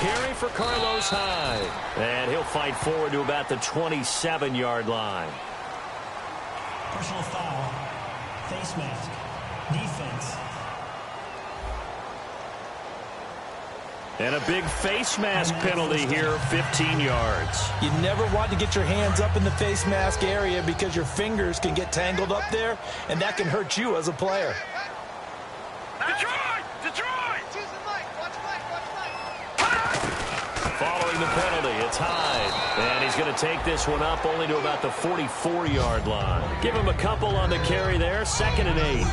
carry for Carlos Hyde. And he'll fight forward to about the 27-yard line. Personal foul. Face mask. Defense. And a big face mask penalty here, 15 yards. You never want to get your hands up in the face mask area because your fingers can get tangled up there, and that can hurt you as a player. Detroit! Detroit! Following the penalty, it's Hyde. And he's going to take this one up only to about the 44-yard line. Give him a couple on the carry there, 2nd and 8.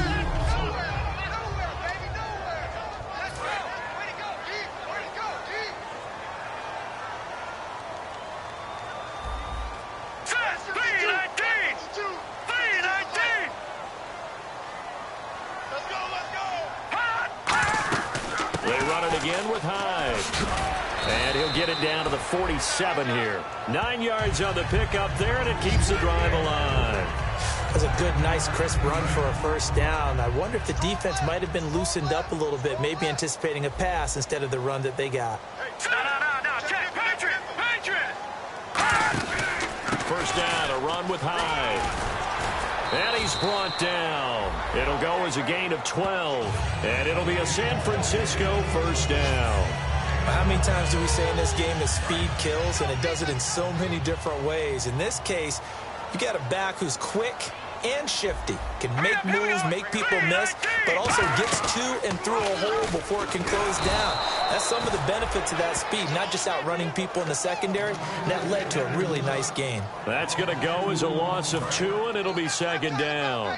Again with Hyde. And he'll get it down to the 47 here. 9 yards on the pickup there, and it keeps the drive alive. That's a good, nice, crisp run for a first down. I wonder if the defense might have been loosened up a little bit, maybe anticipating a pass instead of the run that they got. No. Check. Patriot! First down, a run with Hyde. And he's brought down. It'll go as a gain of 12. And it'll be a San Francisco first down. How many times do we say in this game that speed kills, and it does it in so many different ways? In this case, you got a back who's quick and shifty, can make moves, make people miss, but also gets to and through a hole before it can close down. That's some of the benefits of that speed, not just outrunning people in the secondary, and that led to a really nice gain. That's going to go as a loss of 2, and it'll be 2nd down.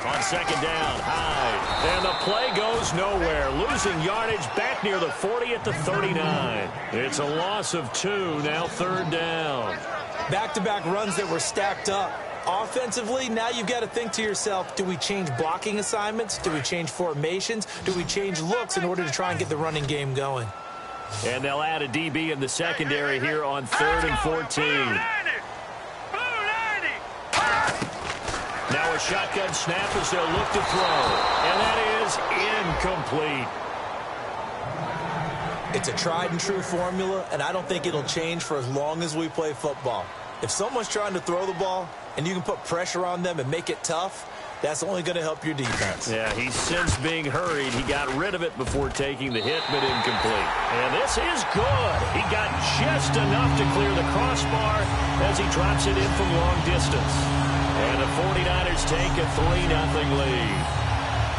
On 2nd down, Hyde. And the play goes nowhere. Losing yardage back near the 40 at the 39. It's a loss of 2, now 3rd down. Back-to-back runs that were stacked up. Offensively, now you've got to think to yourself, do we change blocking assignments? Do we change formations? Do we change looks in order to try and get the running game going? And they'll add a DB in the secondary here on 3rd and 14. Now a shotgun snap as they'll look to throw. And that is incomplete. It's a tried-and-true formula, and I don't think it'll change for as long as we play football. If someone's trying to throw the ball and you can put pressure on them and make it tough, that's only going to help your defense. Yeah, he's since being hurried. He got rid of it before taking the hit, but incomplete. And this is good. He got just enough to clear the crossbar as he drops it in from long distance. And the 49ers take a 3-0 lead.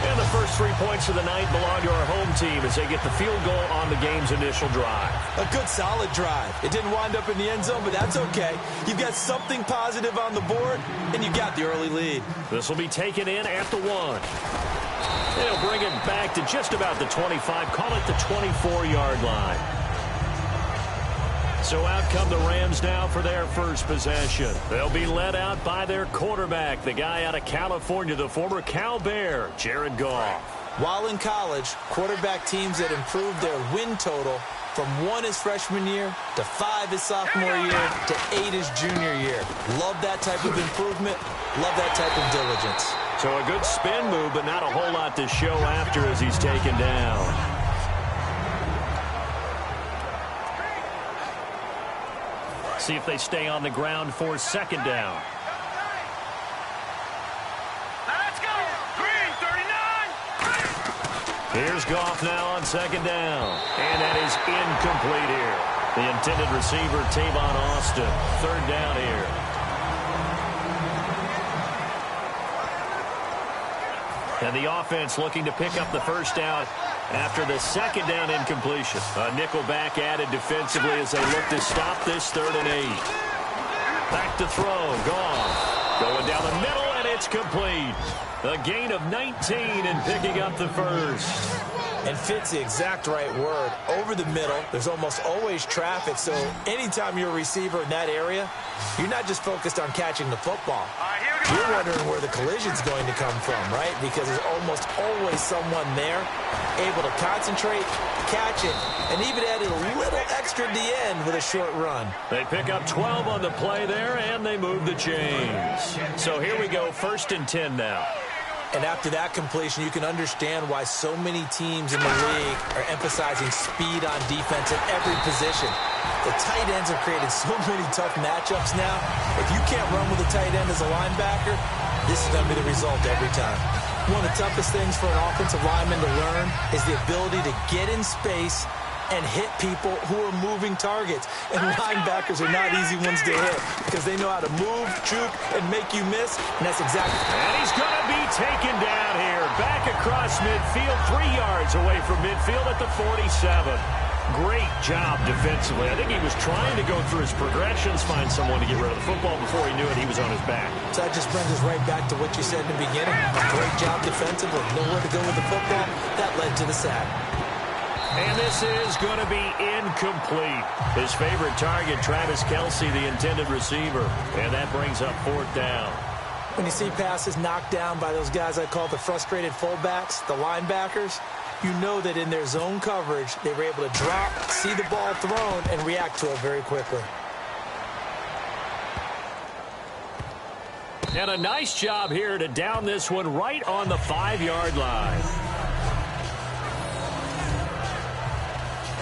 And the first 3 points of the night belong to our home team as they get the field goal on the game's initial drive. A good, solid drive. It didn't wind up in the end zone, but that's okay. You've got something positive on the board, and you got the early lead. This will be taken in at the 1. They'll bring it back to just about the 25, call it the 24-yard line. So out come the Rams now for their first possession. They'll be led out by their quarterback, the guy out of California, the former Cal Bear, Jared Goff. While in college, quarterback teams that improved their win total from 1 his freshman year to 5 his sophomore year to 8 his junior year. Love that type of improvement. Love that type of diligence. So a good spin move, but not a whole lot to show after as he's taken down. See if they stay on the ground for 2nd down. Let's go! Green, 39! Here's Goff now on 2nd down. And that is incomplete here. The intended receiver, Tavon Austin. 3rd down here. And the offense looking to pick up the first down after the 2nd down incompletion. A nickel back added defensively as they look to stop this 3rd and 8. Back to throw. Goff going down the middle, and it's complete. A gain of 19 and picking up the first. And fits the exact right word. Over the middle, there's almost always traffic, so anytime you're a receiver in that area, you're not just focused on catching the football. All right, here You're wondering where the collision's going to come from, right? Because there's almost always someone there able to concentrate, catch it, and even added a little extra at the end with a short run. They pick up 12 on the play there, and they move the chains. So here we go, 1st and 10 now. And after that completion, you can understand why so many teams in the league are emphasizing speed on defense at every position. The tight ends have created so many tough matchups now. If you can't run with a tight end as a linebacker, this is going to be the result every time. One of the toughest things for an offensive lineman to learn is the ability to get in space and hit people who are moving targets. And linebackers are not easy ones to hit because they know how to move, juke, and make you miss, and that's exactly... And he's going to be taken down here. Back across midfield, 3 yards away from midfield at the 47. Great job defensively. I think he was trying to go through his progressions, find someone to get rid of the football. Before he knew it, he was on his back. So that just brings us right back to what you said in the beginning. A great job defensively. Nowhere to go with the football. That led to the sack. And this is going to be incomplete. His favorite target, Travis Kelce, the intended receiver. And that brings up 4th down. When you see passes knocked down by those guys I call the frustrated fullbacks, the linebackers, you know that in their zone coverage, they were able to drop, see the ball thrown, and react to it very quickly. And a nice job here to down this one right on the 5-yard line.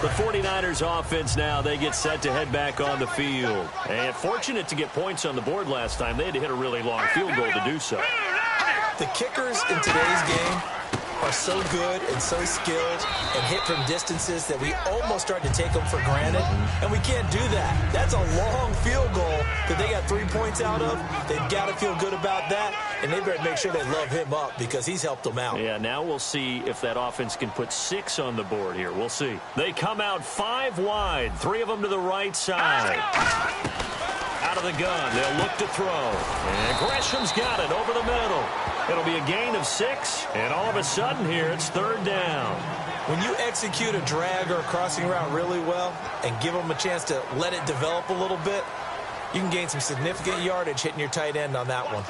The 49ers offense now, they get set to head back on the field. And fortunate to get points on the board last time. They had to hit a really long field goal to do so. The kickers in today's game are so good and so skilled and hit from distances that we almost start to take them for granted, and we can't do that. That's a long field goal that they got 3 points out of. They've got to feel good about that, and they better make sure they love him up because he's helped them out. Yeah, now we'll see if that offense can put 6 on the board here. We'll see. They come out 5 wide, 3 of them to the right side. Out of the gun, they'll look to throw. And Gresham's got it over the middle. It'll be a gain of 6, and all of a sudden here, it's 3rd down. When you execute a drag or a crossing route really well and give them a chance to let it develop a little bit, you can gain some significant yardage hitting your tight end on that one.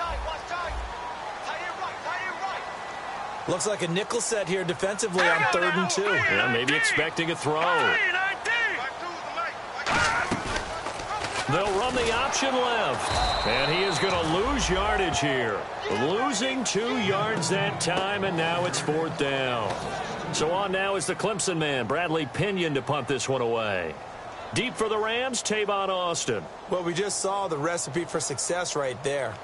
Looks like a nickel set here defensively on 3rd and 2. Yeah, maybe expecting a throw. They'll run the option left. And he is going to lose yardage here. Losing 2 yards that time, and now it's 4th down. So on now is the Clemson man, Bradley Pinion, to punt this one away. Deep for the Rams, Tavon Austin. Well, we just saw the recipe for success right there.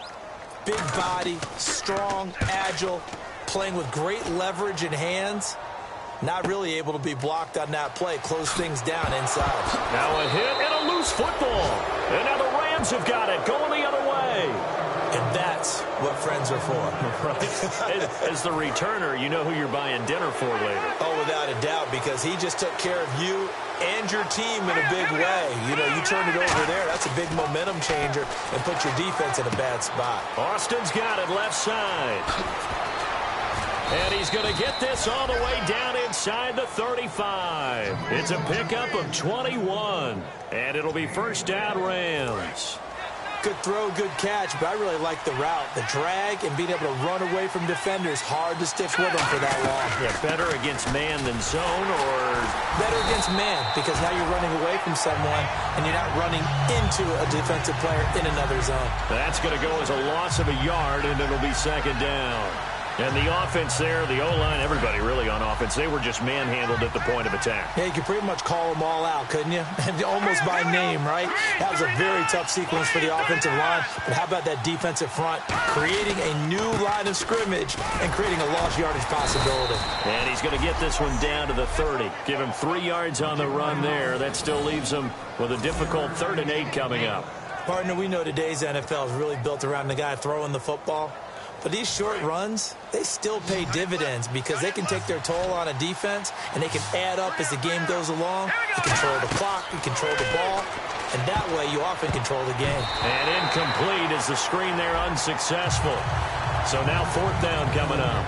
Big body, strong, agile, playing with great leverage in hands. Not really able to be blocked on that play. Close things down inside. Now a hit and a loose football. And now the Rams have got it going the other way. And that's what friends are for. Right. As the returner, you know who you're buying dinner for later. Oh, without a doubt, because he just took care of you and your team in a big way. You know, you turned it over there. That's a big momentum changer and put your defense in a bad spot. Austin's got it left side. And he's going to get this all the way down inside the 35. It's a pickup of 21. And it'll be 1st down Rams. Good throw, good catch, but I really like the route. The drag and being able to run away from defenders. Hard to stick with them for that long. Yeah, better against man than zone, or... Better against man, because now you're running away from someone and you're not running into a defensive player in another zone. That's going to go as a loss of a yard, and it'll be 2nd down. And the offense there, the O-line, everybody really on offense, they were just manhandled at the point of attack. Yeah, you could pretty much call them all out, couldn't you? Almost by name, right? That was a very tough sequence for the offensive line. But how about that defensive front creating a new line of scrimmage and creating a lost yardage possibility? And he's going to get this one down to the 30. Give him 3 yards on the run there. That still leaves him with a difficult 3rd and 8 coming up. Partner, we know today's NFL is really built around the guy throwing the football. But these short runs, they still pay dividends because they can take their toll on a defense and they can add up as the game goes along. You control the clock, you control the ball, and that way you often control the game. And incomplete as the screen there unsuccessful. So now 4th down coming up.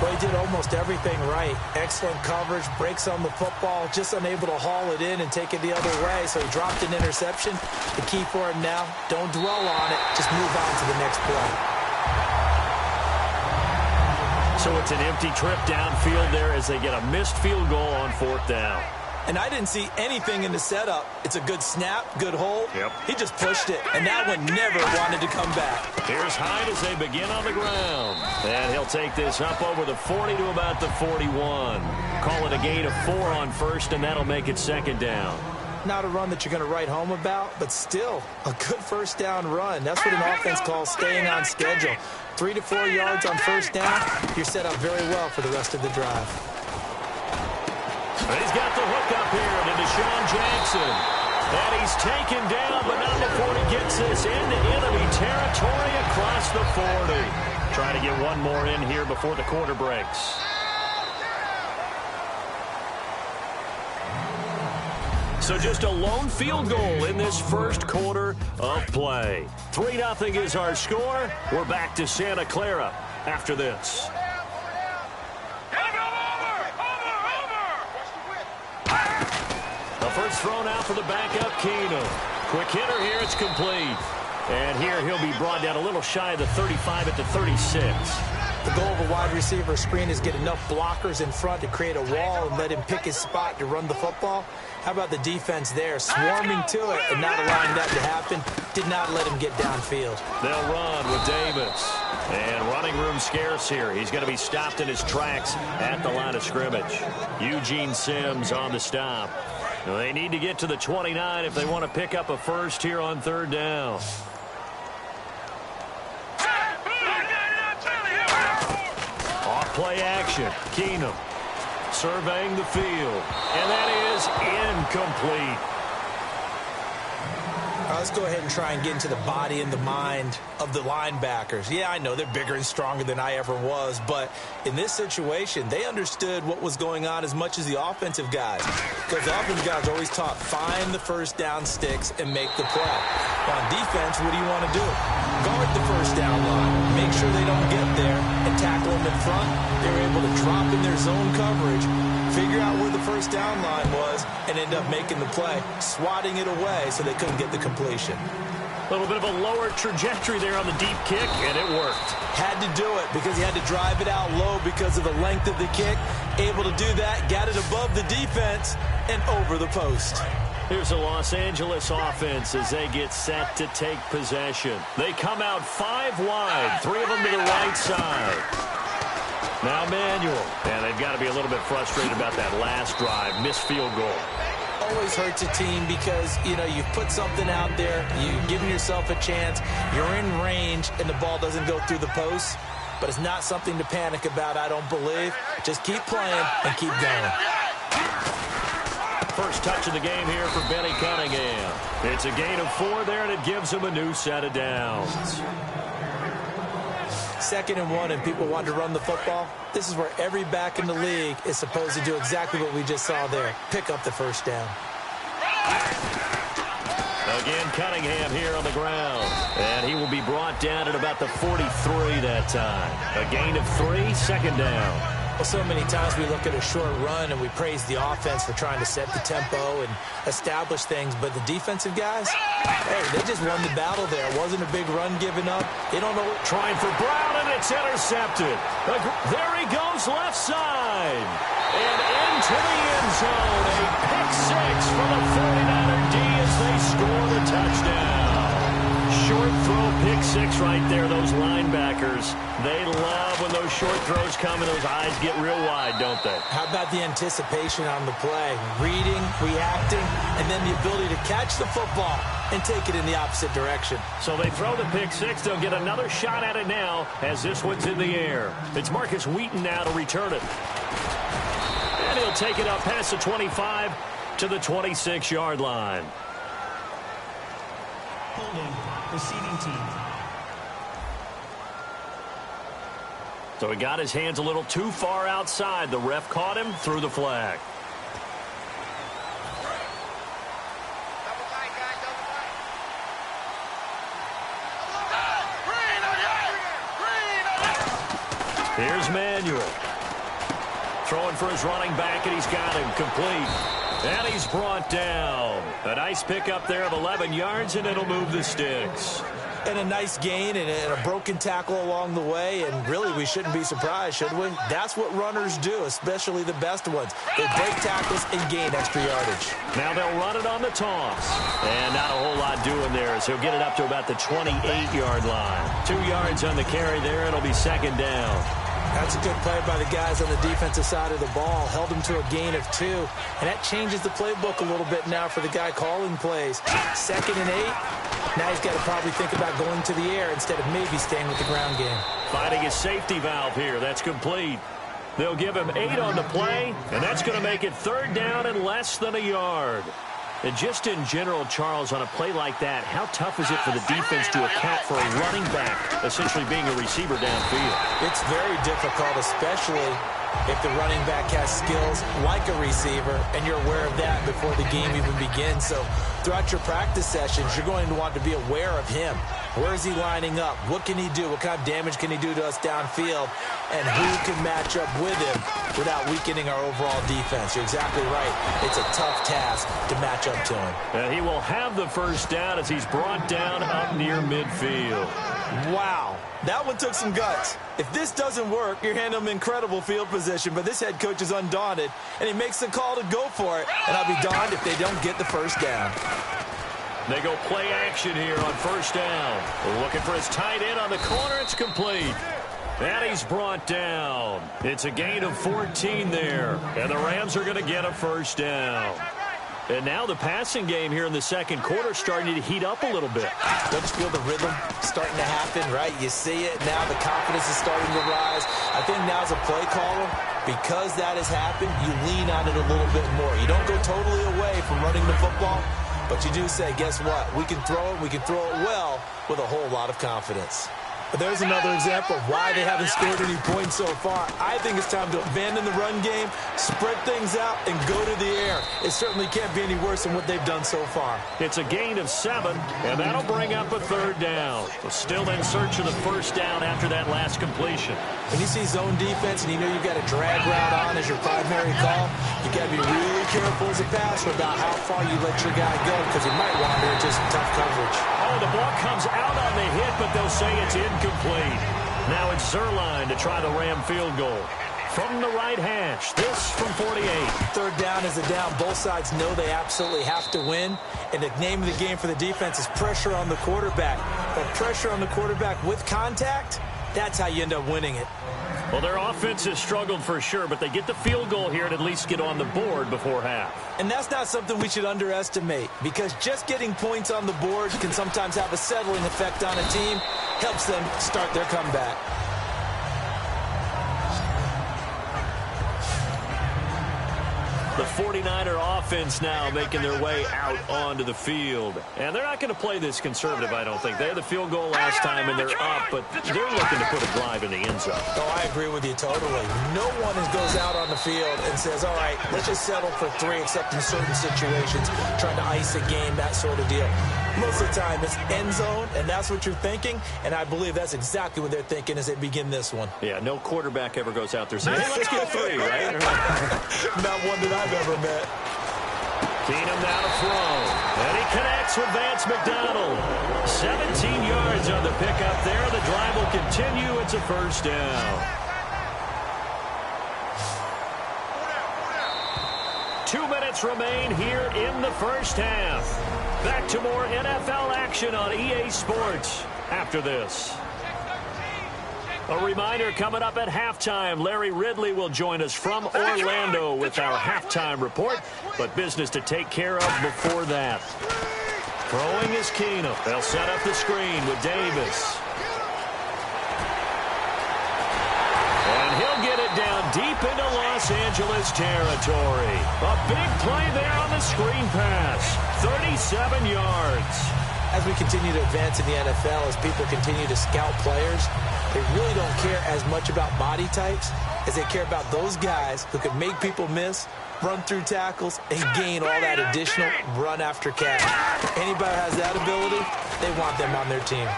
Well, he did almost everything right. Excellent coverage, breaks on the football, just unable to haul it in and take it the other way, so he dropped an interception. The key for him now, don't dwell on it, just move on to the next play. So it's an empty trip downfield there as they get a missed field goal on 4th down. And I didn't see anything in the setup. It's a good snap, good hold. Yep. He just pushed it, and that one never wanted to come back. Here's Hyde as they begin on the ground. And he'll take this up over the 40 to about the 41. Call it a gain of 4 on 1st, and that'll make it 2nd down. Not a run that you're going to write home about, but still a good 1st down run. That's what an offense calls staying on schedule. 3 to 4 yards on 1st down, you're set up very well for the rest of the drive. He's got the hook up here to Deshaun Jackson. And he's taken down, but not before he gets this into enemy territory across the 40. Trying to get one more in here before the quarter breaks. So just a lone field goal in this first quarter of play. 3-0 is our score. We're back to Santa Clara after this. First thrown out for the backup, Keenum. Quick hitter here, it's complete. And here he'll be brought down a little shy of the 35 at the 36. The goal of a wide receiver screen is get enough blockers in front to create a wall and let him pick his spot to run the football. How about the defense there, swarming to it and not allowing that to happen? Did not let him get downfield. They'll run with Davis. And running room scarce here. He's going to be stopped in his tracks at the line of scrimmage. Eugene Sims on the stop. They need to get to the 29 if they want to pick up a first here on 3rd down. Off play action. Keenum surveying the field. And that is incomplete. Let's go ahead and try and get into the body and the mind of the linebackers. Yeah, I know they're bigger and stronger than I ever was, but in this situation, they understood what was going on as much as the offensive guys. Because the offensive guys always taught, find the 1st down sticks and make the play. Now, on defense, what do you want to do? Guard the 1st down line. Make sure they don't get there and tackle them in front. They were able to drop in their zone coverage, figure out where the 1st down line was, and end up making the play, swatting it away so they couldn't get the completion. A little bit of a lower trajectory there on the deep kick, and it worked. Had to do it because he had to drive it out low because of the length of the kick. Able to do that, got it above the defense and over the post. Here's the Los Angeles offense as they get set to take possession. They come out 5 wide, 3 of them to the right side. Now Manuel, and they've got to be a little bit frustrated about that last drive, missed field goal. Always hurts a team because, you know, you've put something out there, you've given yourself a chance, you're in range, and the ball doesn't go through the post. But it's not something to panic about, I don't believe. Just keep playing and keep going. First touch of the game here for Benny Cunningham. It's a gain of 4 there, and it gives him a new set of downs. 2nd and 1, and people want to run the football. This is where every back in the league is supposed to do exactly what we just saw there. Pick up the 1st down. Again, Cunningham here on the ground. And he will be brought down at about the 43 that time. A gain of 3, 2nd down. Well, so many times we look at a short run and we praise the offense for trying to set the tempo and establish things, but the defensive guys, hey, they just won the battle there. It wasn't a big run given up. They don't know what. Trying for Brown, and it's intercepted. There he goes, left side. And into the end zone. A pick 6 for the 49er D as they score the touchdown. Short throw, pick 6 right there. Those linebackers, they love when those short throws come and those eyes get real wide, don't they? How about the anticipation on the play? Reading, reacting, and then the ability to catch the football and take it in the opposite direction. So they throw the pick 6. They'll get another shot at it now as this one's in the air. It's Marcus Wheaton now to return it. And he'll take it up past the 25 to the 26-yard line. Holding, receiving team. So he got his hands a little too far outside. The ref caught him, threw the flag. Here's Manuel. Throwing for his running back, and he's got him complete. And he's brought down. A nice pickup there of 11 yards, and it'll move the sticks. And a nice gain and a broken tackle along the way, and really we shouldn't be surprised, should we? That's what runners do, especially the best ones. They break tackles and gain extra yardage. Now they'll run it on the toss. And not a whole lot doing there, as he'll get it up to about the 28-yard line. 2 yards on the carry there. It'll be second down. That's a good play by the guys on the defensive side of the ball. Held him to a gain of 2. And that changes the playbook a little bit now for the guy calling plays. 2nd and 8. Now he's got to probably think about going to the air instead of maybe staying with the ground game. Finding his safety valve here. That's complete. They'll give him 8 on the play, and that's going to make it 3rd down and less than a yard. And just in general, Charles, on a play like that, how tough is it for the defense to account for a running back essentially being a receiver downfield? It's very difficult, especially if the running back has skills like a receiver, and you're aware of that before the game even begins. So throughout your practice sessions, you're going to want to be aware of him. Where is he lining up? What can he do? What kind of damage can he do to us downfield? And who can match up with him without weakening our overall defense? You're exactly right. It's a tough task to match up to him. And he will have the first down as he's brought down up near midfield. Wow. That one took some guts. If this doesn't work, you're handing him incredible field position, but this head coach is undaunted, and he makes the call to go for it, and I'll be darned if they don't get the first down. They go play action here on first down. Looking for his tight end on the corner. It's complete. And he's brought down. It's a gain of 14 there, and the Rams are going to get a first down. And now the passing game here in the second quarter starting to heat up a little bit. Don't you feel the rhythm starting to happen, right? You see it now. The confidence is starting to rise. I think now as a play caller, because that has happened, you lean on it a little bit more. You don't go totally away from running the football, but you do say, guess what? We can throw it. We can throw it well with a whole lot of confidence. But there's another example of why they haven't scored any points so far. I think it's time to abandon the run game, spread things out, and go to the air. It certainly can't be any worse than what they've done so far. It's a gain of 7, and that'll bring up a 3rd down. So still in search of the first down after that last completion. When you see zone defense and you know you've got a drag route on as your primary call, you got to be really careful as a passer about how far you let your guy go, because he might wander into some tough coverage. Oh, the ball comes out on the hit, but they'll say it's incomplete. Now it's Zerline to try the Ram field goal. From the right hash, this from 48. 3rd down is a down. Both sides know they absolutely have to win. And the name of the game for the defense is pressure on the quarterback. But pressure on the quarterback with contact, that's how you end up winning it. Well, their offense has struggled for sure, but they get the field goal here and at least get on the board before half. And that's not something we should underestimate, because just getting points on the board can sometimes have a settling effect on a team, helps them start their comeback. The 49er offense now making their way out onto the field. And they're not going to play this conservative, I don't think. They had the field goal last time, and they're up, but they're looking to put a drive in the end zone. Oh, I agree with you totally. No one goes out on the field and says, all right, let's just settle for 3, except in certain situations, trying to ice a game, that sort of deal. Most of the time, it's end zone, and that's what you're thinking, and I believe that's exactly what they're thinking as they begin this one. Yeah, no quarterback ever goes out there saying, hey, let's get 3, right? Not one that I've ever met. Keenum now to throw. And he connects with Vance McDonald. 17 yards on the pickup there. The drive will continue. It's a first down. 2 minutes remain here in the first half. Back to more NFL action on EA Sports after this. A reminder, coming up at halftime, Larry Ridley will join us from Orlando with our halftime report, but business to take care of before that. Throwing is Keenum. They'll set up the screen with Davis. And he'll get it down deep into Los Angeles territory. A big play there on the screen pass. 37 yards. As we continue to advance in the NFL, as people continue to scout players, they really don't care as much about body types as they care about those guys who can make people miss, run through tackles, and gain all that additional run after catch. Anybody who has that ability, they want them on their team.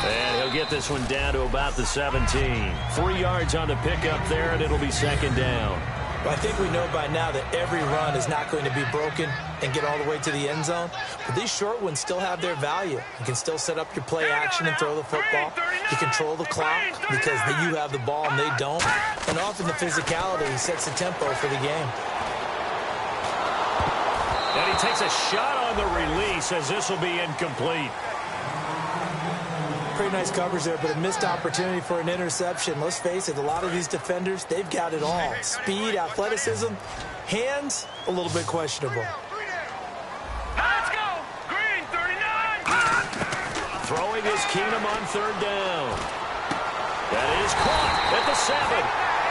And he'll get this one down to about the 17. 3 yards on the pickup there, and it'll be second down. Well, I think we know by now that every run is not going to be broken and get all the way to the end zone. But these short ones still have their value. You can still set up your play action and throw the football. You control the clock because you have the ball and they don't. And often the physicality sets the tempo for the game. And he takes a shot on the release as this will be incomplete. Pretty nice coverage there, but a missed opportunity for an interception. Let's face it, a lot of these defenders, they've got it all. Speed, athleticism, hands, a little bit questionable. Let's go. Green, 39. Throwing is Keenum on third down. That is caught at the 7.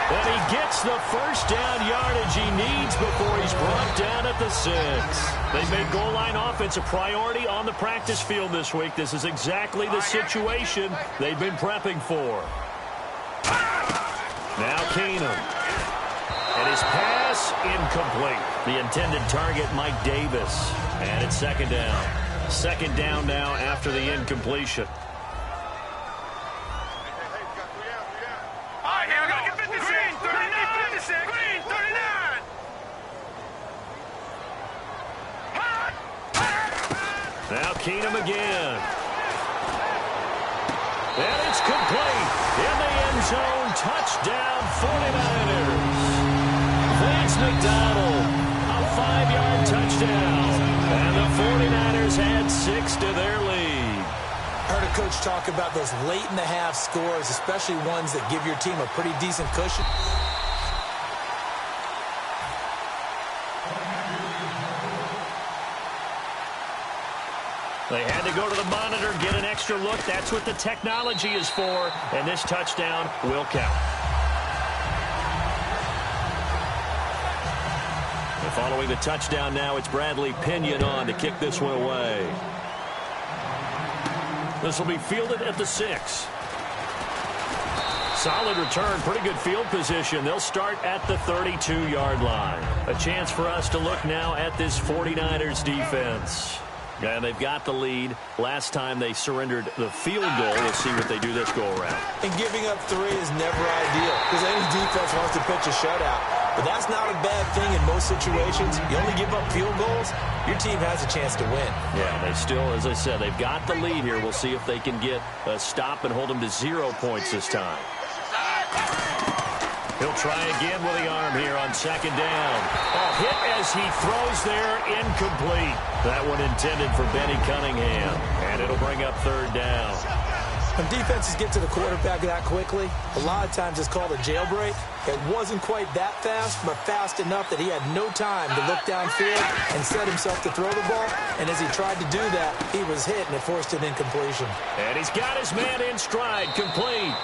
And he gets the first down yardage he needs before he's brought down at the 6. They've made goal line offense a priority on the practice field this week. This is exactly the situation they've been prepping for. Now Keenum. And his pass incomplete. The intended target, Mike Davis. And it's second down. Second down now after the incompletion. Now Keenum again. And it's complete. In the end zone, touchdown 49ers. Vance McDonald, a 5-yard touchdown. And the 49ers add 6 to their lead. I heard a coach talk about those late-in-the-half scores, especially ones that give your team a pretty decent cushion. They had to go to the monitor, get an extra look. That's what the technology is for, and this touchdown will count. And following the touchdown now, it's Bradley Pinion on to kick this one away. This will be fielded at the 6. Solid return, pretty good field position. They'll start at the 32-yard line. A chance for us to look now at this 49ers defense. And they've got the lead. Last time they surrendered the field goal. We'll see what they do this go-around. And giving up 3 is never ideal because any defense wants to pitch a shutout. But that's not a bad thing in most situations. You only give up field goals, your team has a chance to win. Yeah, they still, as I said, they've got the lead here. We'll see if they can get a stop and hold them to 0 points this time. He'll try again with the arm here on second down. A hit as he throws there, incomplete. That one intended for Benny Cunningham. And it'll bring up third down. When defenses get to the quarterback that quickly, a lot of times it's called a jailbreak. It wasn't quite that fast, but fast enough that he had no time to look downfield and set himself to throw the ball. And as he tried to do that, he was hit, and it forced an incompletion. And he's got his man in stride, complete.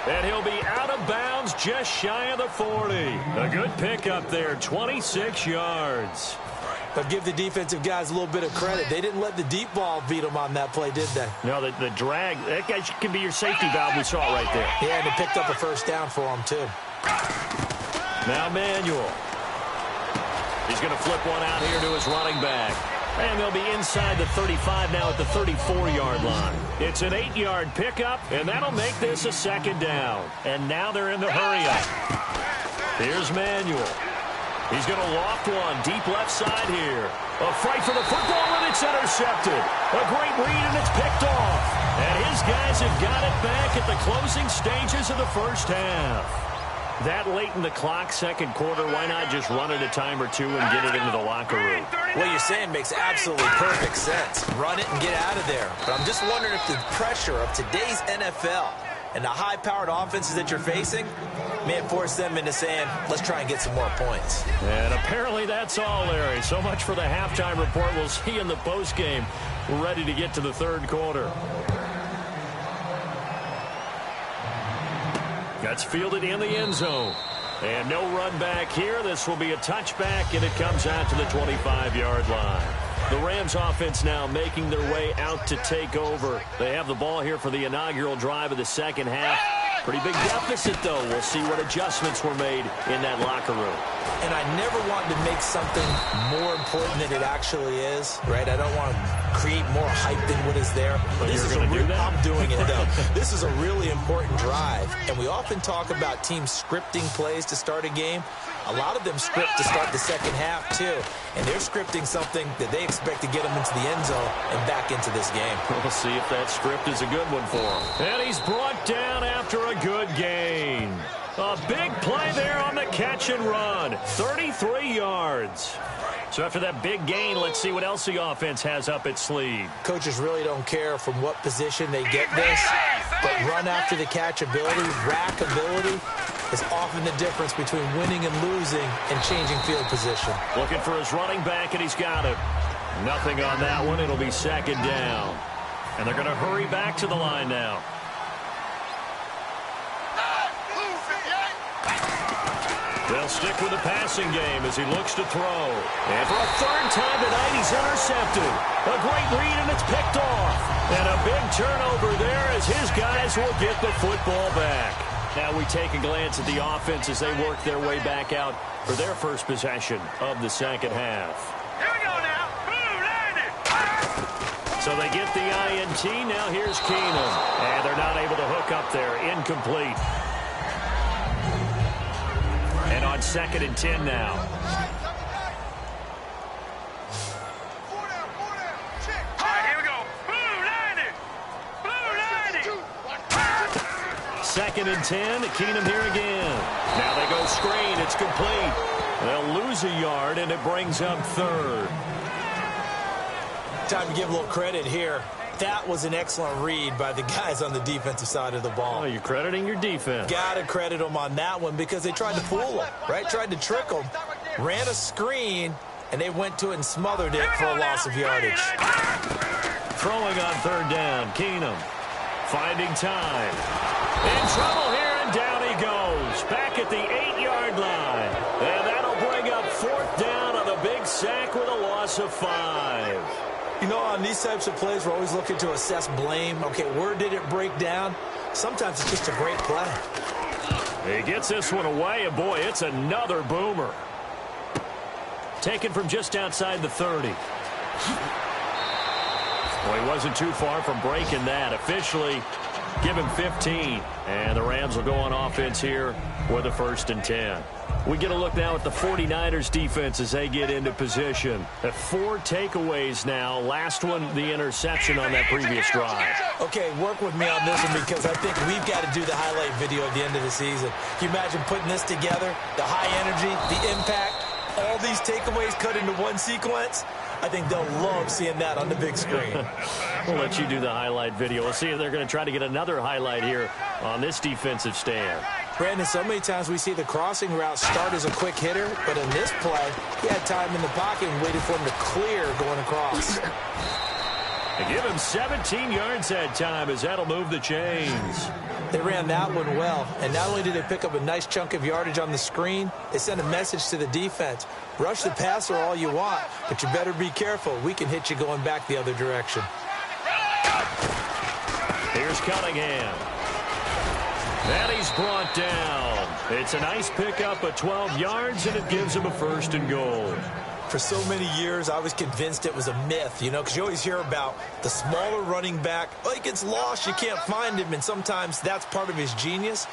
And he'll be out of bounds just shy of the 40. A good pickup there, 26 yards. But give the defensive guys a little bit of credit. They didn't let the deep ball beat them on that play, did they? No, the drag, that guy can be your safety valve. We saw it right there. Yeah, and they picked up a first down for him, too. Now Manuel. He's going to flip one out here to his running back. And they'll be inside the 35 now at the 34-yard line. It's an 8-yard pickup, and that'll make this a second down. And now they're in the hurry-up. Here's Manuel. He's going to loft one deep left side here. A fight for the football, and it's intercepted. A great read, and it's picked off. And his guys have got it back at the closing stages of the first half. That late in the clock, second quarter, why not just run it a time or two and get it into the locker room? What you're saying makes absolutely perfect sense. Run it and get out of there. But I'm just wondering if the pressure of today's NFL and the high-powered offenses that you're facing may force them into saying, let's try and get some more points. And apparently that's all, Larry. So much for the halftime report. We'll see you in the postgame. We're ready to get to the third quarter. That's fielded in the end zone. And no run back here. This will be a touchback, and it comes out to the 25-yard line. The Rams offense now making their way out to take over. They have the ball here for the inaugural drive of the second half. Pretty big deficit, though. We'll see what adjustments were made in that locker room. And I never want to make something more important than it actually is, right? I don't want to create more hype than what is there. But you're going to do that? I'm doing it, though. This is a really important drive, and we often talk about teams scripting plays to start a game. A lot of them script to start the second half, too. And they're scripting something that they expect to get them into the end zone and back into this game. We'll see if that script is a good one for him. And he's brought down after a good gain. A big play there on the catch and run. 33 yards. So after that big gain, let's see what else the offense has up its sleeve. Coaches really don't care from what position they get this, but run after the catch ability, rack ability, is often the difference between winning and losing and changing field position. Looking for his running back, and he's got it. Nothing on that one. It'll be second down. And they're going to hurry back to the line now. They'll stick with the passing game as he looks to throw. And for a third time tonight, he's intercepted. A great read, and it's picked off. And a big turnover there as his guys will get the football back. Now we take a glance at the offense as they work their way back out for their first possession of the second half. Here we go now. Boom, landed. So they get the INT. Now here's Keenum. And they're not able to hook up there. Incomplete. And on 2nd and 10 now. All right, here we go. Boom, landed. Boom, landed. 2nd and 10. Keenum here again. Now they go screen. It's complete. They'll lose a yard, and it brings up 3rd. Time to give a little credit here. That was an excellent read by the guys on the defensive side of the ball. Oh, you're crediting your defense. Got to credit them on that one because they tried to fool them, right? Tried to trick them. Ran a screen, and they went to it and smothered it for a loss of yardage. Throwing on 3rd down. Keenum finding time. In trouble here, and down he goes. Back at the 8-yard line. And that'll bring up 4th down on the big sack with a loss of 5. You know, on these types of plays, we're always looking to assess blame. Okay, where did it break down? Sometimes it's just a great play. He gets this one away, and boy, it's another boomer. Taken from just outside the 30. Well, he wasn't too far from breaking that. Officially, give him 15. And the Rams will go on offense here with a 1st and 10. We get a look now at the 49ers defense as they get into position. At 4 takeaways now. Last one, the interception on that previous drive. Okay, work with me on this one because I think we've got to do the highlight video at the end of the season. Can you imagine putting this together? The high energy, the impact, all these takeaways cut into one sequence? I think they'll love seeing that on the big screen. We'll let you do the highlight video. We'll see if they're going to try to get another highlight here on this defensive stand. Brandon, so many times we see the crossing route start as a quick hitter, but in this play, he had time in the pocket and waited for him to clear going across. They give him 17 yards that time as that'll move the chains. They ran that one well, and not only did they pick up a nice chunk of yardage on the screen, they sent a message to the defense. Rush the passer all you want, but you better be careful. We can hit you going back the other direction. Here's Cunningham. And he's brought down. It's a nice pickup of 12 yards, and it gives him a 1st and goal. For so many years, I was convinced it was a myth, you know, because you always hear about the smaller running back. Oh, he gets lost, you can't find him, and sometimes that's part of his genius.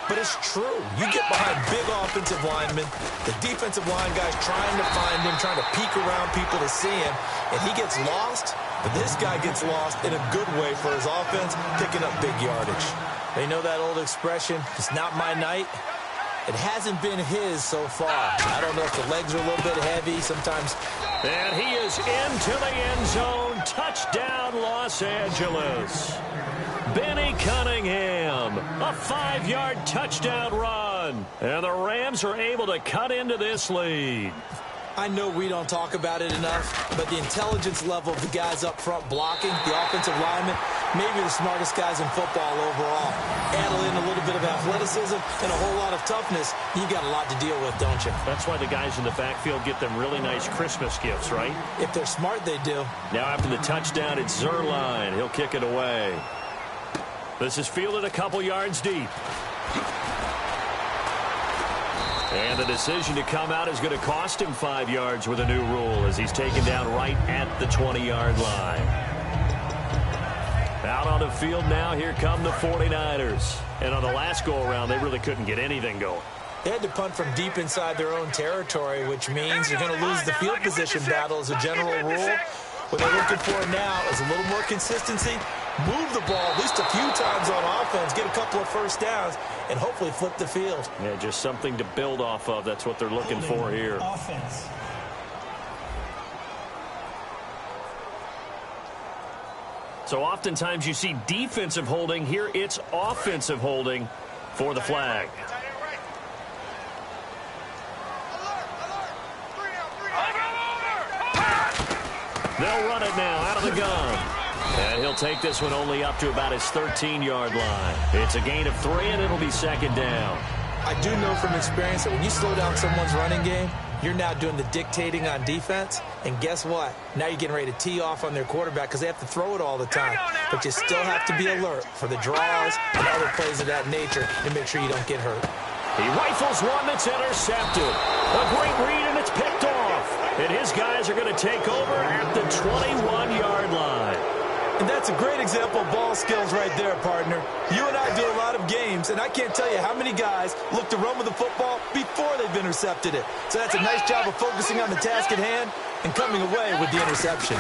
But it's true. You get behind big offensive linemen, the defensive line guys trying to find him, trying to peek around people to see him, and he gets lost. But this guy gets lost in a good way for his offense, picking up big yardage. They know that old expression, it's not my night. It hasn't been his so far. I don't know if the legs are a little bit heavy sometimes. And he is into the end zone. Touchdown, Los Angeles. Benny Cunningham, a 5-yard touchdown run. And the Rams are able to cut into this lead. I know we don't talk about it enough, but the intelligence level of the guys up front blocking, the offensive linemen, maybe the smartest guys in football overall. Add in a little bit of athleticism and a whole lot of toughness, you've got a lot to deal with, don't you? That's why the guys in the backfield get them really nice Christmas gifts, right? If they're smart, they do. Now after the touchdown, it's Zerline. He'll kick it away. This is fielded a couple yards deep. And the decision to come out is going to cost him 5 yards with a new rule as he's taken down right at the 20-yard line. Out on the field now, here come the 49ers. And on the last go-around, they really couldn't get anything going. They had to punt from deep inside their own territory, which means you're going to lose the field position battle as a general rule. What they're looking for now is a little more consistency, move the ball at least a few times on offense, get a couple of first downs, and hopefully flip the field. Yeah, just something to build off of. That's what they're looking for here. Offense. So oftentimes you see defensive holding. Here it's offensive holding for the flag. They'll run it now out of the gun. And he'll take this one only up to about his 13-yard line. It's a gain of 3, and it'll be second down. I do know from experience that when you slow down someone's running game, you're now doing the dictating on defense. And guess what? Now you're getting ready to tee off on their quarterback because they have to throw it all the time. But you still have to be alert for the draws and other plays of that nature to make sure you don't get hurt. He rifles one that's intercepted. A great read, and it's picked off. And his guys are going to take over at the 21-yard line. And that's a great example of ball skills right there, partner. You and I do a lot of games, and I can't tell you how many guys look to run with the football before they've intercepted it. So that's a nice job of focusing on the task at hand and coming away with the interception.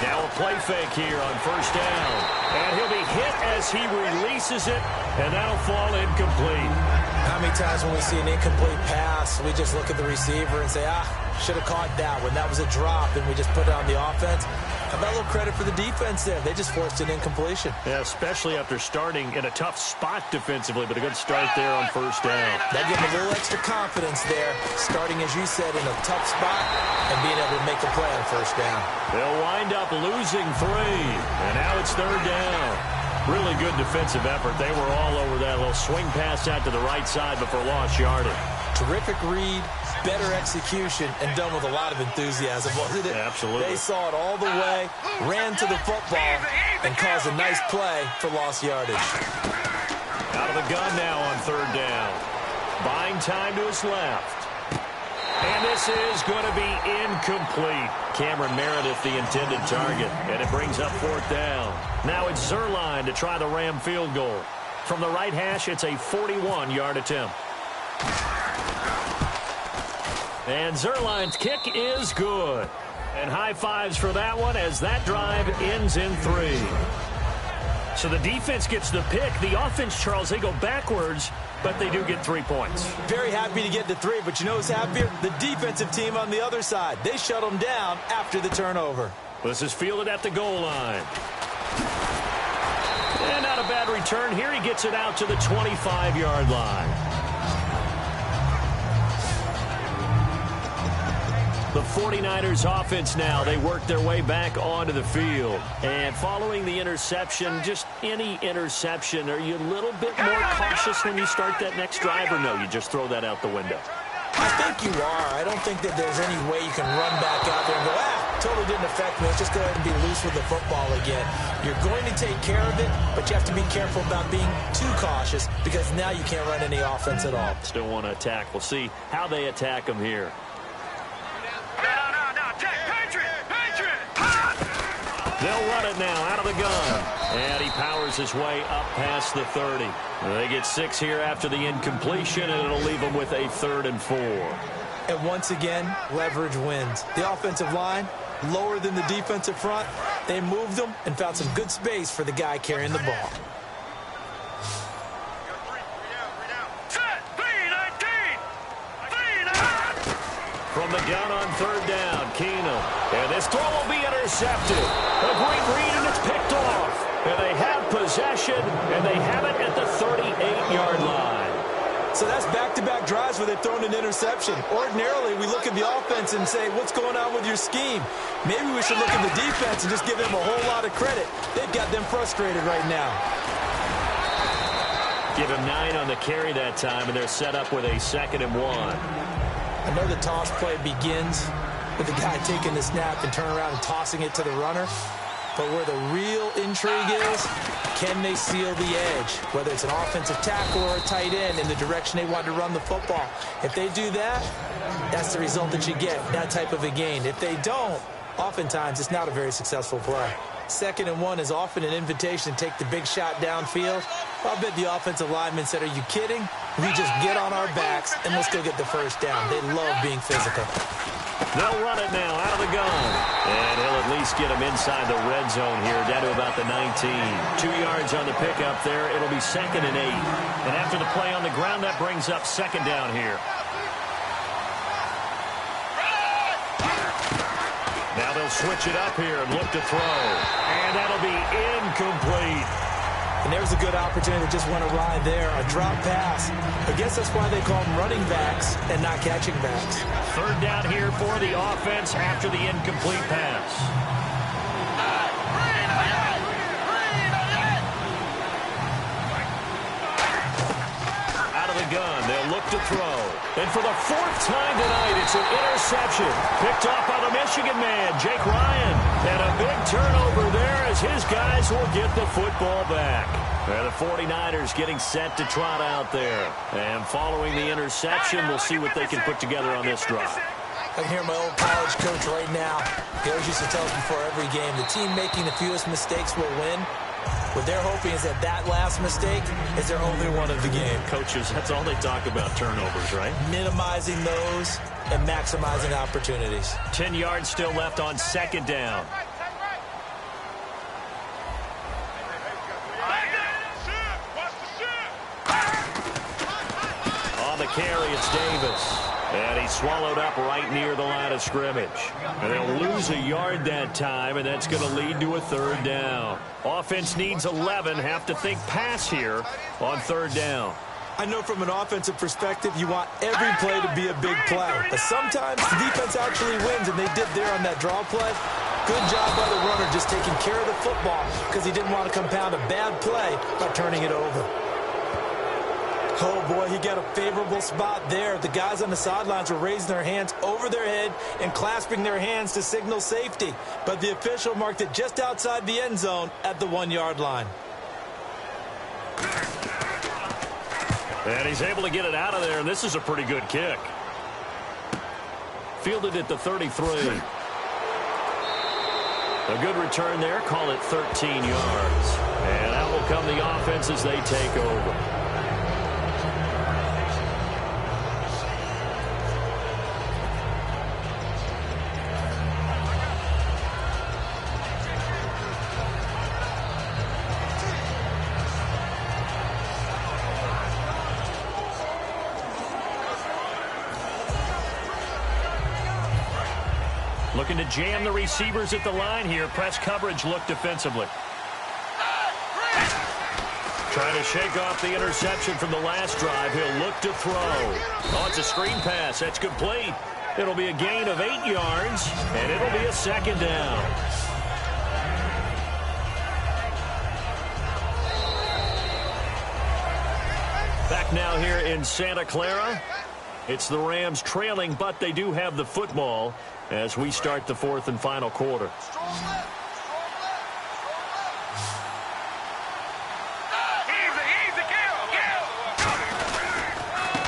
Now a play fake here on first down. And he'll be hit as he releases it, and that'll fall incomplete. How many times when we see an incomplete pass, we just look at the receiver and say, should have caught that one. That was a drop, and we just put it on the offense. How about a little credit for the defense there? They just forced an incompletion. Yeah, especially after starting in a tough spot defensively, but a good start there on first down. That gave them a little extra confidence there, starting, as you said, in a tough spot and being able to make a play on first down. They'll wind up losing 3, and now it's third down. Really good defensive effort. They were all over that little swing pass out to the right side before lost yardage. Terrific read, better execution, and done with a lot of enthusiasm, wasn't it? Absolutely. They saw it all the way, ran to the football, and caused a nice play for lost yardage. Out of the gun now on third down. Buying time to his left. And this is going to be incomplete. Cameron Meredith, the intended target. And it brings up fourth down. Now it's Zerline to try the Ram field goal. From the right hash, it's a 41-yard attempt. And Zerline's kick is good. And high fives for that one as that drive ends in 3. So the defense gets the pick. The offense, Charles, they go backwards, but they do get 3 points. Very happy to get to 3, but you know who's happier? The defensive team on the other side. They shut them down after the turnover. This is fielded at the goal line. And not a bad return here. He gets it out to the 25-yard line. The 49ers offense now, they work their way back onto the field. And following the interception, just any interception, are you a little bit more cautious when you start that next drive, or no, you just throw that out the window? I think you are. I don't think that there's any way you can run back out there and go, totally didn't affect me. Let's just go ahead and be loose with the football again. You're going to take care of it, but you have to be careful about being too cautious because now you can't run any offense at all. Still want to attack. We'll see how they attack them here. They'll run it now out of the gun. And he powers his way up past the 30. They get 6 here after the incompletion, and it'll leave them with a 3rd and 4. And once again, leverage wins. The offensive line, lower than the defensive front. They moved them and found some good space for the guy carrying the ball. From the gun on third down, Keenum. And this throw will be intercepted. A great read, and it's picked off. And they have possession, and they have it at the 38-yard line. So that's back-to-back drives where they've thrown an interception. Ordinarily, we look at the offense and say, what's going on with your scheme? Maybe we should look at the defense and just give them a whole lot of credit. They've got them frustrated right now. Give him 9 on the carry that time, and they're set up with a 2nd and 1. I know the toss play begins with the guy taking the snap and turn around and tossing it to the runner. But where the real intrigue is, can they seal the edge? Whether it's an offensive tackle or a tight end in the direction they want to run the football. If they do that, that's the result that you get, that type of a gain. If they don't, oftentimes it's not a very successful play. 2nd and 1 is often an invitation to take the big shot downfield. I'll bet the offensive linemen said, are you kidding? We just get on our backs and let's go get the first down. They love being physical. They'll run it now out of the gun. And he'll at least get him inside the red zone here, down to about the 19. 2 yards on the pickup there. It'll be 2nd and 8. And after the play on the ground, that brings up 2nd down here. Now they'll switch it up here and look to throw. And that'll be incomplete. And there's a good opportunity that just went awry there. A drop pass. I guess that's why they call them running backs and not catching backs. 3rd down here for the offense after the incomplete pass. Out of the gun, they'll look to throw. And for the 4th time tonight, it's an interception. Picked off by the Michigan man, Jake Ryan. And a big turnover there as his guys will get the football back. And the 49ers getting set to trot out there. And following the interception, we'll see what they can put together on this drive. I can hear my old college coach right now. He always used to tell us before every game, the team making the fewest mistakes will win. What they're hoping is that that last mistake is their only one of the game. Coaches, that's all they talk about, turnovers, right? Minimizing those and maximizing opportunities. 10 yards still left on 2nd down. On the carry, it's Davis. And he's swallowed up right near the line of scrimmage. And they'll lose a yard that time, and that's going to lead to a 3rd down. Offense needs 11. Have to think pass here on 3rd down. I know from an offensive perspective, you want every play to be a big play. But sometimes the defense actually wins, and they did there on that draw play. Good job by the runner just taking care of the football because he didn't want to compound a bad play by turning it over. Oh, boy, he got a favorable spot there. The guys on the sidelines were raising their hands over their head and clasping their hands to signal safety. But the official marked it just outside the end zone at the 1-yard line. And he's able to get it out of there, and this is a pretty good kick. Fielded at the 33. A good return there. Call it 13 yards. And out will come the offense as they take over. Looking to jam the receivers at the line here. Press coverage look defensively. Trying to shake off the interception from the last drive. He'll look to throw. Oh, it's a screen pass. That's complete. It'll be a gain of 8 yards, and it'll be a 2nd down. Back now here in Santa Clara. It's the Rams trailing, but they do have the football as we start the 4th and final quarter.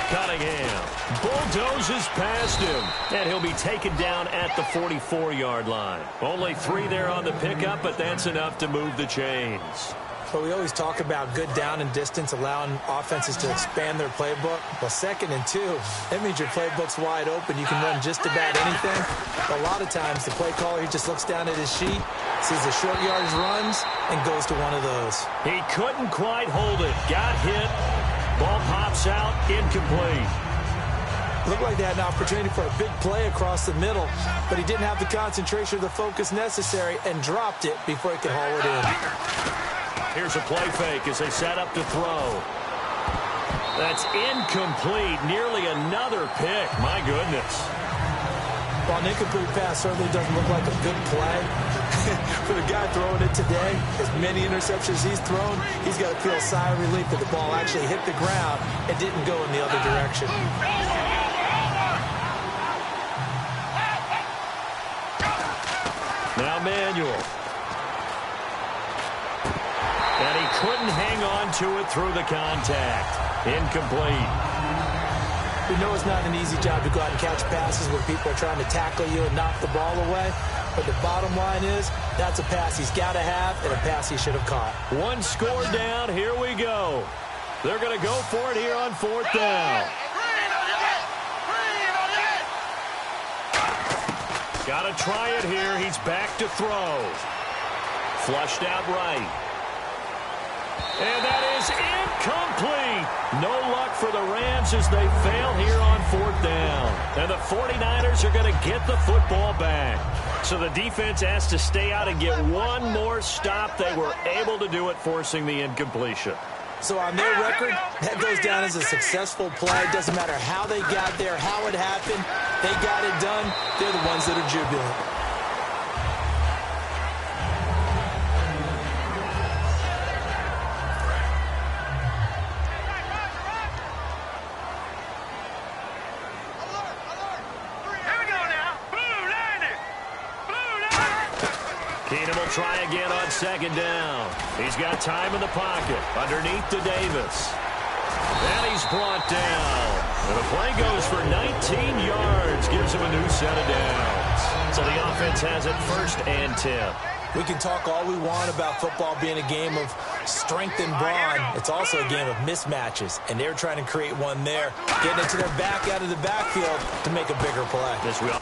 Cunningham bulldozes past him, and he'll be taken down at the 44-yard line. Only 3 there on the pickup, but that's enough to move the chains. But we always talk about good down and distance, allowing offenses to expand their playbook. Well, 2nd and 2, that means your playbook's wide open. You can run just about anything. But a lot of times, the play caller, he just looks down at his sheet, sees the short yardage runs, and goes to one of those. He couldn't quite hold it. Got hit. Ball pops out. Incomplete. Looked like they had an opportunity for a big play across the middle, but he didn't have the concentration or the focus necessary and dropped it before he could haul it in. Here's a play fake as they set up to throw. That's incomplete. Nearly another pick. My goodness. While an incomplete pass certainly doesn't look like a good play, for the guy throwing it today, as many interceptions he's thrown, he's got to feel a sigh of relief that the ball actually hit the ground and didn't go in the other direction. Now Manuel. couldn't hang on to it through the contact. Incomplete. We know it's not an easy job to go out and catch passes when people are trying to tackle you and knock the ball away. But the bottom line is, that's a pass he's got to have and a pass he should have caught. One score down. Here we go. They're going to go for it here on 4th down. Got to try it here. He's back to throw. Flushed out right. And that is incomplete. No luck for the Rams as they fail here on 4th down. And the 49ers are going to get the football back. So the defense has to stay out and get one more stop. They were able to do it, forcing the incompletion. So on their record, that goes down as a successful play. It doesn't matter how they got there, how it happened. They got it done. They're the ones that are jubilant. Try again on 2nd down. He's got time in the pocket. Underneath to Davis. And he's brought down. And the play goes for 19 yards. Gives him a new set of downs. So the offense has it 1st and 10. We can talk all we want about football being a game of strength and brawn. It's also a game of mismatches. And they're trying to create one there. Getting it to their back out of the backfield to make a bigger play. This will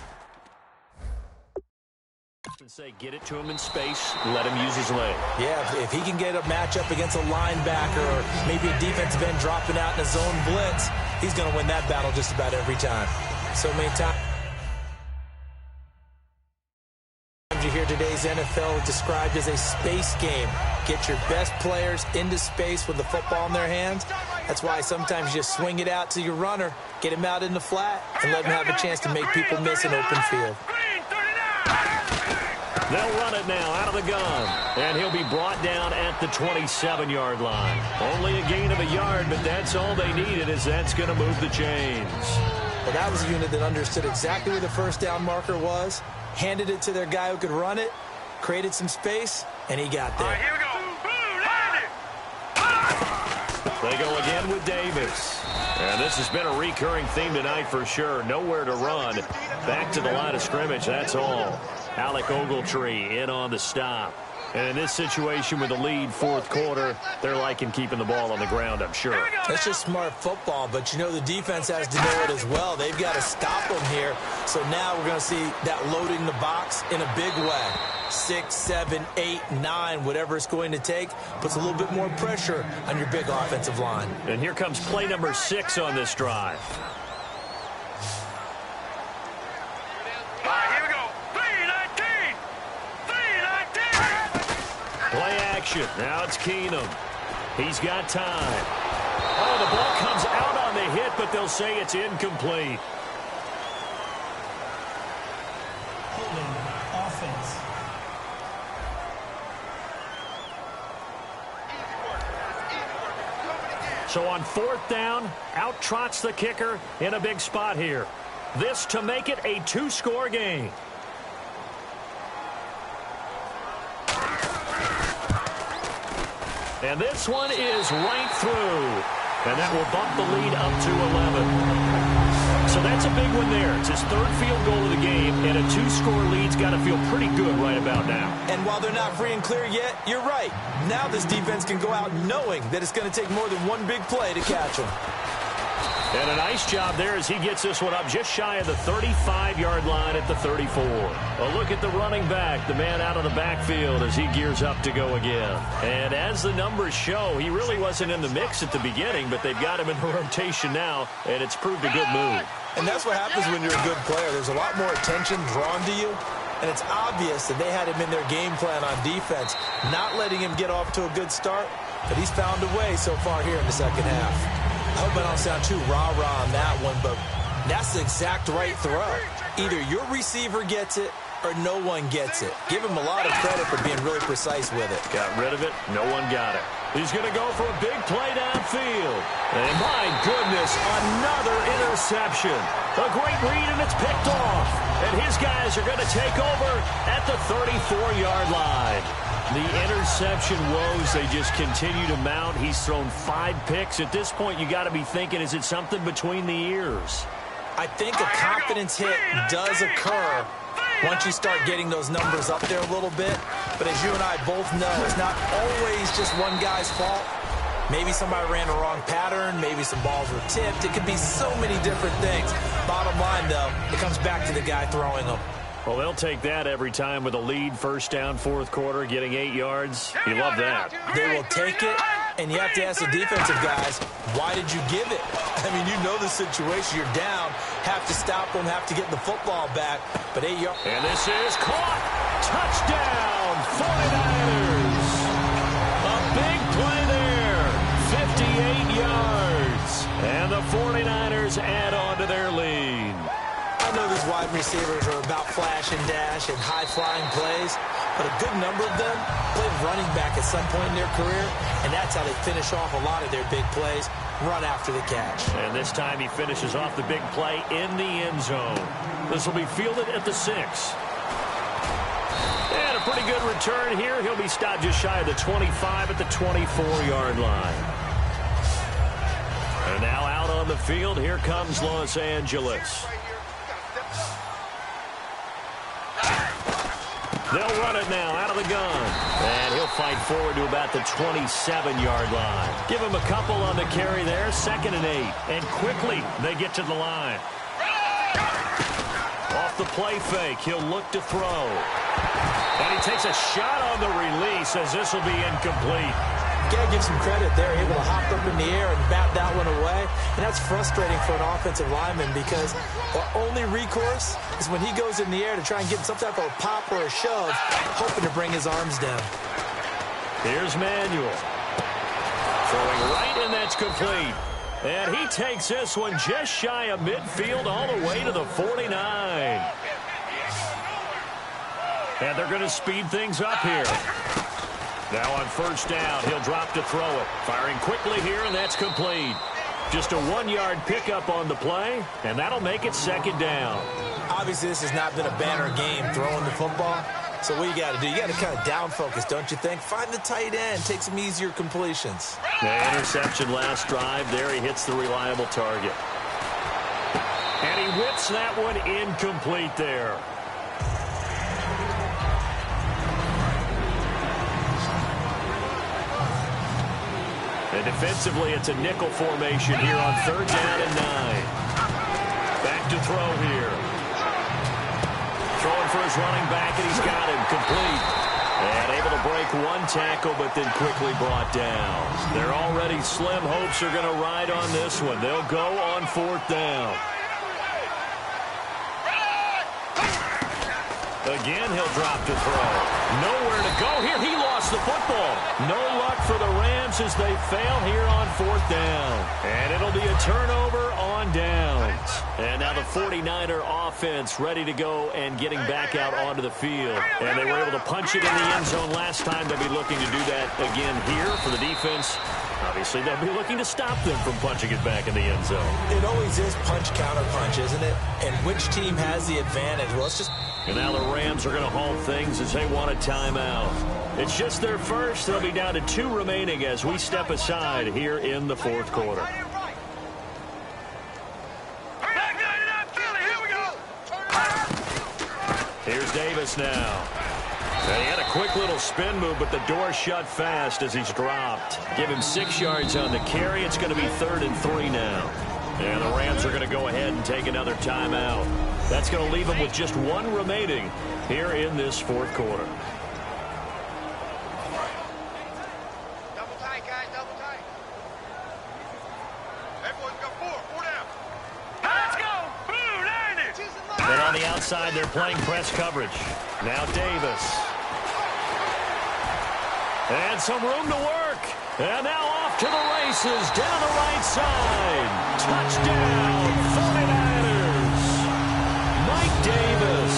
say get it to him in space, let him use his leg. Yeah, if he can get a matchup against a linebacker or maybe a defensive end dropping out in a zone blitz, he's going to win that battle just about every time. So many times you hear today's NFL described as a space game. Get your best players into space with the football in their hands. That's why sometimes you just swing it out to your runner, get him out in the flat, and let him have a chance to make people miss an open field. They'll run it now out of the gun. And he'll be brought down at the 27-yard line. Only a gain of a yard, but that's all they needed, as that's going to move the chains. Well, that was a unit that understood exactly where the 1st down marker was, handed it to their guy who could run it, created some space, and he got there. All right, here we go. They go again with Davis. And this has been a recurring theme tonight for sure. Nowhere to run. Back to the line of scrimmage, that's all. Alec Ogletree in on the stop. And in this situation with the lead 4th quarter, they're liking keeping the ball on the ground, I'm sure. That's just smart football, but you know the defense has to know it as well. They've got to stop them here. So now we're going to see that loading the box in a big way. 6, 7, 8, 9, whatever it's going to take, puts a little bit more pressure on your big offensive line. And here comes play number 6 on this drive. Play action. Now it's Keenum. He's got time. Oh, the ball comes out on the hit, but they'll say it's incomplete. Holding offense. So on 4th down, out trots the kicker in a big spot here. This to make it a 2-score game. And this one is right through. And that will bump the lead up to 11. So that's a big one there. It's his 3rd field goal of the game, and a 2-score lead's got to feel pretty good right about now. And while they're not free and clear yet, you're right. Now this defense can go out knowing that it's going to take more than one big play to catch them. And a nice job there as he gets this one up just shy of the 35-yard line at the 34. A look at the running back, the man out of the backfield as he gears up to go again. And as the numbers show, he really wasn't in the mix at the beginning, but they've got him in rotation now, and it's proved a good move. And that's what happens when you're a good player. There's a lot more attention drawn to you, and it's obvious that they had him in their game plan on defense, not letting him get off to a good start, but he's found a way so far here in the second half. I hope I don't sound too rah-rah on that one, but that's the exact right throw. Either your receiver gets it or no one gets it. Give him a lot of credit for being really precise with it. Got rid of it. No one got it. He's going to go for a big play downfield. And my goodness, another interception. A great read, and it's picked off. And his guys are going to take over at the 34-yard line. The interception woes, they just continue to mount. He's thrown 5 picks. At this point, you got to be thinking, is it something between the ears? I think a confidence hit does occur once you start getting those numbers up there a little bit. But as you and I both know, it's not always just one guy's fault. Maybe somebody ran the wrong pattern. Maybe some balls were tipped. It could be so many different things. Bottom line, though, it comes back to the guy throwing them. Well, they'll take that every time with a lead, first down, fourth quarter, getting 8 yards. You love that. They will take it, and you have to ask the defensive guys, why did you give it? I mean, you know the situation. You're down, have to stop them, have to get the football back, but 8 yards. And this is caught. Touchdown, 49ers. A big play there, 58 yards. And the 49ers add on to their lead. I know these wide receivers are about flash and dash and high-flying plays, but a good number of them played running back at some point in their career, and that's how they finish off a lot of their big plays, run after the catch. And this time he finishes off the big play in the end zone. This will be fielded at the 6. And a pretty good return here. He'll be stopped just shy of the 25 at the 24-yard line. And now out on the field, here comes Los Angeles. They'll run it now out of the gun. And he'll fight forward to about the 27-yard line. Give him a couple on the carry there, 2nd and 8. And quickly they get to the line. Off the play fake, he'll look to throw. And he takes a shot on the release as this will be incomplete. You got to give some credit there, able to hop up in the air and bat that one away. And that's frustrating for an offensive lineman because our only recourse is when he goes in the air to try and get some type of a pop or a shove, hoping to bring his arms down. Here's Manuel. Throwing right, and that's complete. And he takes this one just shy of midfield all the way to the 49. And they're going to speed things up here. Now on first down, he'll drop to throw it. Firing quickly here, and that's complete. Just a 1-yard pickup on the play, and that'll make it 2nd down. Obviously, this has not been a banner game throwing the football. So what you got to do, you got to kind of down focus, don't you think? Find the tight end, take some easier completions. The interception last drive. There he hits the reliable target. And he whips that one incomplete there. And defensively, it's a nickel formation here on 3rd down and 9. Back to throw here. Throwing for his running back, and he's got him complete. And able to break one tackle, but then quickly brought down. Their already slim hopes are going to ride on this one. They'll go on 4th down. Again, he'll drop to throw. Nowhere to go here. He lost the football. No luck for the Rams as they fail here on 4th down. And it'll be a turnover on downs. And now the 49er offense ready to go and getting back out onto the field. And they were able to punch it in the end zone last time. They'll be looking to do that again here for the defense. Obviously, they'll be looking to stop them from punching it back in the end zone. It always is punch-counter-punch, isn't it? And which team has the advantage? Well, it's just... And now the Rams are going to halt things as they want a timeout. It's just their first. They'll be down to 2 remaining as we step aside here in the 4th quarter. Here's Davis now. And he had a quick little spin move, but the door shut fast as he's dropped. Give him 6 yards on the carry. It's going to be 3rd and 3 now. And the Rams are going to go ahead and take another timeout. That's going to leave them with just 1 remaining here in this 4th quarter. Double tight, guys, double tight. Everyone's got 4 down. Let's go! Blue 90! And on the outside, they're playing press coverage. Now Davis. And some room to work. And now off to the races down the right side. Touchdown, 49ers. Mike Davis,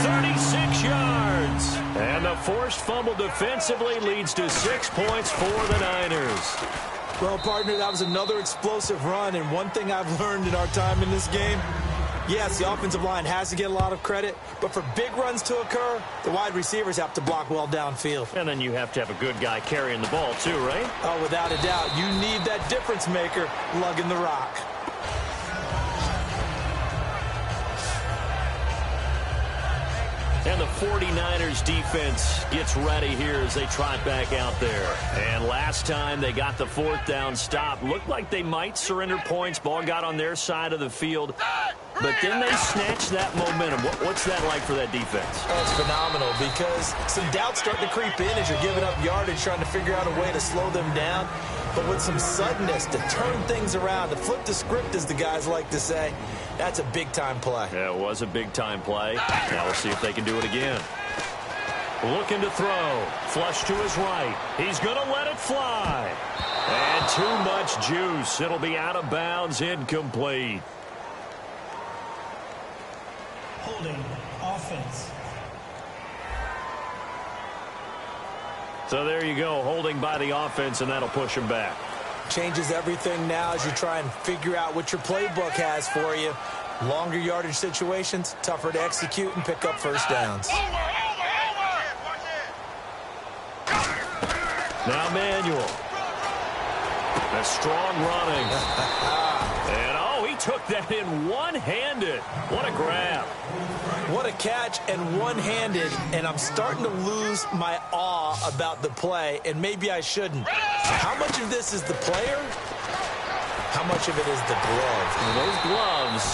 36 yards. And the forced fumble defensively leads to 6 points for the Niners. Well, partner, that was another explosive run. And one thing I've learned in our time in this game, Yes, the offensive line has to get a lot of credit, but for big runs to occur, the wide receivers have to block well downfield. And then you have to have a good guy carrying the ball too, right? Oh, without a doubt. You need that difference maker lugging the rock. And the 49ers defense gets ready here as they trot back out there. And last time they got the fourth down stop, looked like they might surrender points. Ball got on their side of the field. But then they snatched that momentum. What's that like for that defense? Oh, it's phenomenal because some doubts start to creep in as you're giving up yardage, trying to figure out a way to slow them down. But with some suddenness to turn things around, to flip the script, as the guys like to say, that's a big-time play. Yeah, it was a big-time play. Now we'll see if they can do it again. Looking to throw. Flush to his right. He's going to let it fly. And too much juice. It'll be out of bounds, incomplete. Holding offense. So there you go, holding by the offense, and that'll push him back. Changes everything now as you try and figure out what your playbook has for you. Longer yardage situations, tougher to execute and pick up first downs. Now Manuel. That's strong running. And oh, he took that in one-handed. What a grab. What a catch and one-handed, and I'm starting to lose my awe about the play, and maybe I shouldn't. How much of this is the player? How much of it is the glove? And those gloves,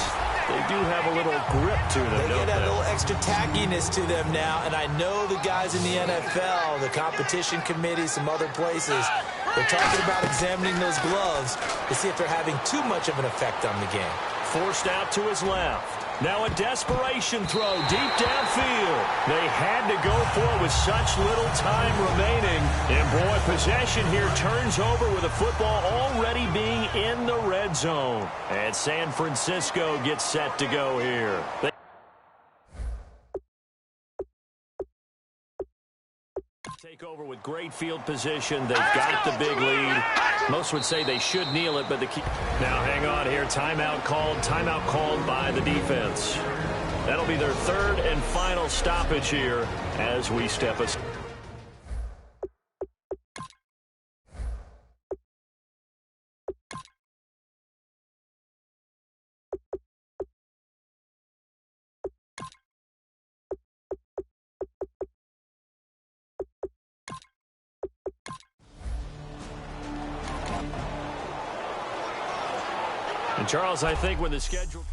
they do have a little grip to them, They don't get a they? little extra tackiness to them now, and I know the guys in the NFL, the competition committee, some other places, they're talking about examining those gloves to see if they're having too much of an effect on the game. Forced out to his left. Now a desperation throw deep downfield. They had to go for it with such little time remaining. And boy, possession here turns over with the football already being in the red zone. And San Francisco gets set to go here. Take over with great field position. They've got the big lead. Most would say they should kneel it, but the key. Now hang on here. Timeout called by the defense. That'll be their third and final stoppage here as we step aside. And Charles, I think with the schedule.